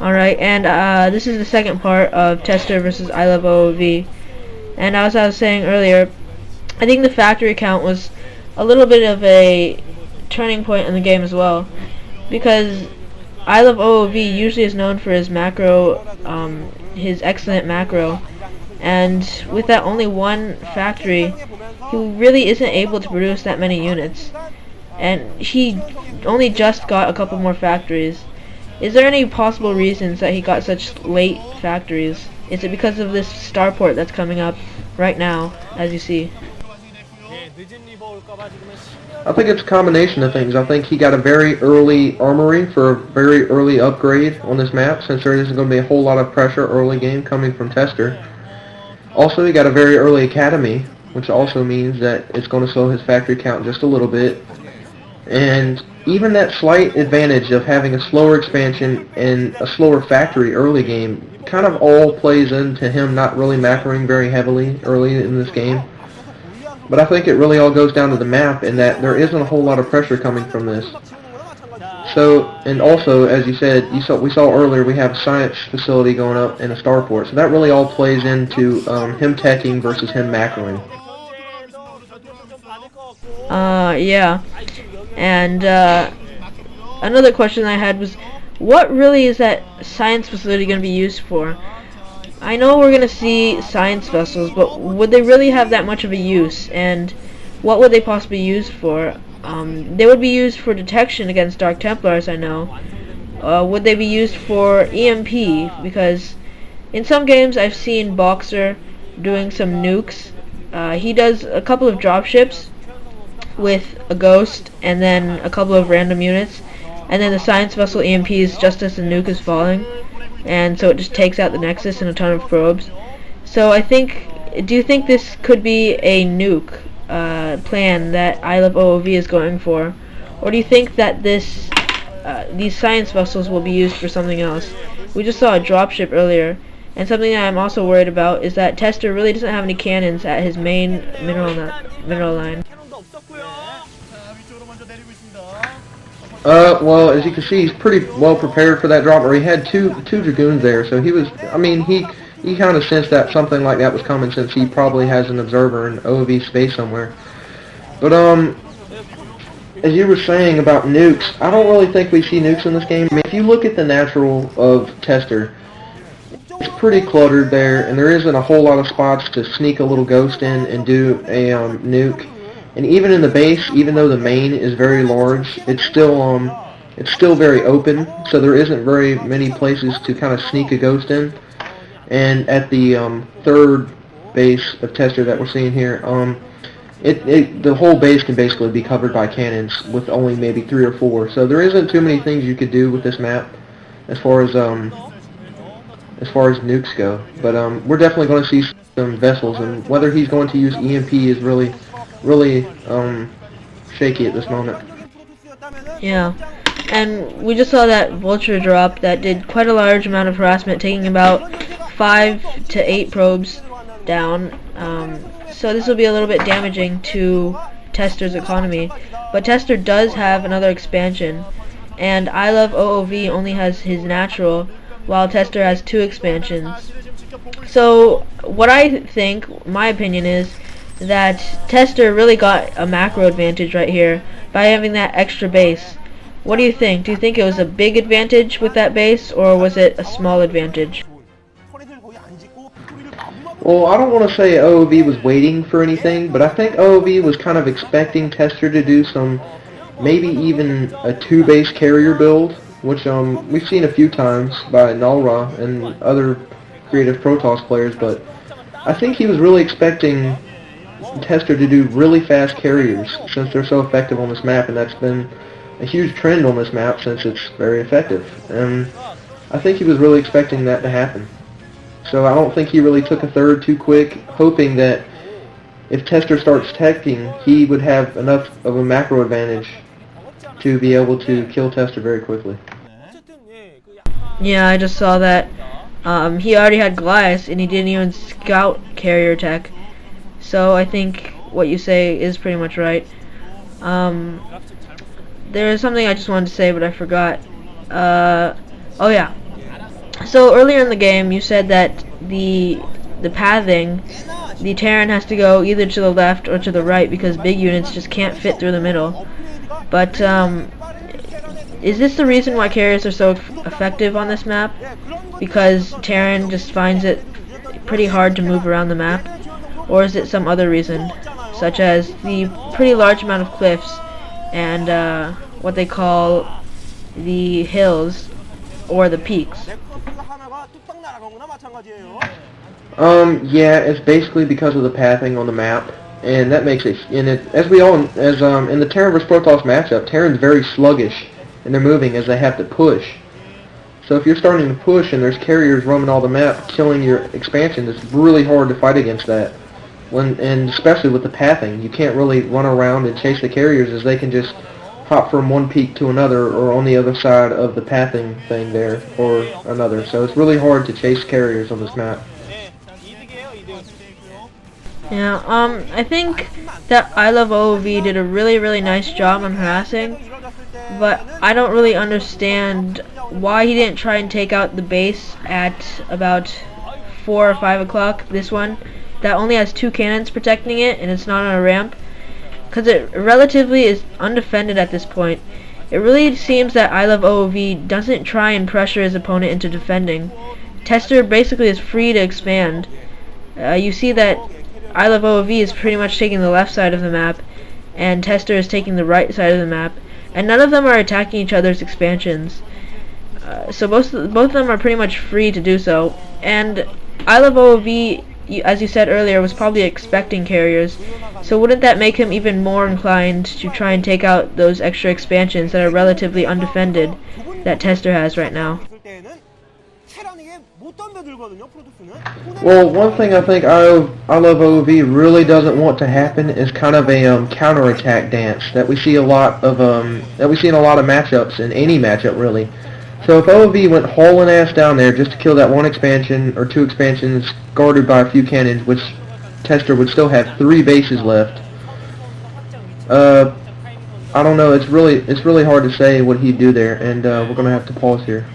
Alright, and this is the second part of Tester versus iloveoOv. And as I was saying earlier, I think the factory count was a little bit of a turning point in the game as well, because iloveoOv usually is known for his macro, his excellent macro, and with that only one factory, he really isn't able to produce that many units, and he only just got a couple more factories. Is there any possible reasons that he got such late factories? Is it because of this starport that's coming up right now, as you see? I think it's a combination of things. I think he got a very early armory for a very early upgrade on this map, since there isn't going to be a whole lot of pressure early game coming from Tester. Also, he got a very early academy, which also means that it's going to slow his factory count just a little bit. And even that slight advantage of having a slower expansion and a slower factory early game kind of all plays into him not really macroing very heavily early in this game. But I think it really all goes down to the map, in that there isn't a whole lot of pressure coming from this. So, and also, as you said, we saw earlier, we have a science facility going up and a starport. So that really all plays into him teching versus him macroing. Yeah. And another question I had was, what really is that science facility going to be used for? I know we're going to see science vessels, but would they really have that much of a use? And what would they possibly be used for? They would be used for detection against Dark Templars, I know. Would they be used for EMP? Because in some games I've seen Boxer doing some nukes. He does a couple of dropships with a ghost and then a couple of random units, and then the science vessel EMPs just as the nuke is falling, and so it just takes out the Nexus and a ton of probes. So do you think this could be a nuke plan that iloveoOv is going for, or do you think that these science vessels will be used for something else? We just saw a dropship earlier, and something that I'm also worried about is that Tester really doesn't have any cannons at his main mineral line. Well, as you can see, he's pretty well prepared for that drop, or he had two Dragoons there, so he was, I mean, he kind of sensed that something like that was coming, since he probably has an observer in OOV space somewhere. But, as you were saying about nukes, I don't really think we see nukes in this game. I mean, if you look at the natural of Tester, it's pretty cluttered there, and there isn't a whole lot of spots to sneak a little ghost in and do a nuke. And even in the base, even though the main is very large, it's still very open, so there isn't very many places to kind of sneak a ghost in. And at the third base of Tester that we're seeing here, the whole base can basically be covered by cannons with only maybe 3 or 4. So there isn't too many things you could do with this map as far as nukes go. But we're definitely going to see some vessels, and whether he's going to use EMP is really shaky at this moment. Yeah, and we just saw that vulture drop that did quite a large amount of harassment, taking about 5 to 8 probes down. So this will be a little bit damaging to Tester's economy. But Tester does have another expansion, and iloveoOv only has his natural, while Tester has 2 expansions. So what I think, my opinion is, that Tester really got a macro advantage right here by having that extra base. What do you think? Do you think it was a big advantage with that base, or was it a small advantage? Well, I don't want to say OOV was waiting for anything, but I think OOV was kind of expecting Tester to do some, maybe even a 2-base carrier build, which we've seen a few times by Nalra and other creative Protoss players, but I think he was really expecting Tester to do really fast carriers, since they're so effective on this map, and that's been a huge trend on this map since it's very effective. And I think he was really expecting that to happen. So I don't think he really took a third too quick, hoping that if Tester starts teching, he would have enough of a macro advantage to be able to kill Tester very quickly. Yeah, I just saw that. He already had Goliath, and he didn't even scout carrier tech. So I think what you say is pretty much right. There is something I just wanted to say, but I forgot. Oh yeah. So earlier in the game, you said that the pathing, the Terran has to go either to the left or to the right because big units just can't fit through the middle. But is this the reason why carriers are so effective on this map? Because Terran just finds it pretty hard to move around the map? Or is it some other reason, such as the pretty large amount of cliffs and what they call the hills or the peaks? Yeah, it's basically because of the pathing on the map, and that makes it. And it, as we all, as in the Terran vs Protoss matchup, Terran's very sluggish in their moving as they have to push. So if you're starting to push and there's carriers roaming all the map, killing your expansion, it's really hard to fight against that. And especially with the pathing, you can't really run around and chase the carriers as they can just hop from one peak to another or on the other side of the pathing thing there or another. So it's really hard to chase carriers on this map. Yeah, I think that iloveoOv did a really nice job on harassing, but I don't really understand why he didn't try and take out the base at about 4 or 5 o'clock, this one, that only has 2 cannons protecting it and it's not on a ramp, because it relatively is undefended at this point. It really seems that iloveoOv doesn't try and pressure his opponent into defending. Tester basically is free to expand. You see that iloveoOv is pretty much taking the left side of the map, and Tester is taking the right side of the map, and none of them are attacking each other's expansions. So both of them are pretty much free to do so. And iloveoOv, as you said earlier, was probably expecting carriers. So wouldn't that make him even more inclined to try and take out those extra expansions that are relatively undefended that Tester has right now? Well, one thing I think iloveoOv really doesn't want to happen is kind of a counterattack dance that we see a lot of that we see in a lot of matchups, in any matchup really. So if OV went hauling ass down there just to kill that one expansion or 2 expansions guarded by a few cannons, which Tester would still have 3 bases left. I don't know. It's really hard to say what he'd do there, and we're gonna have to pause here.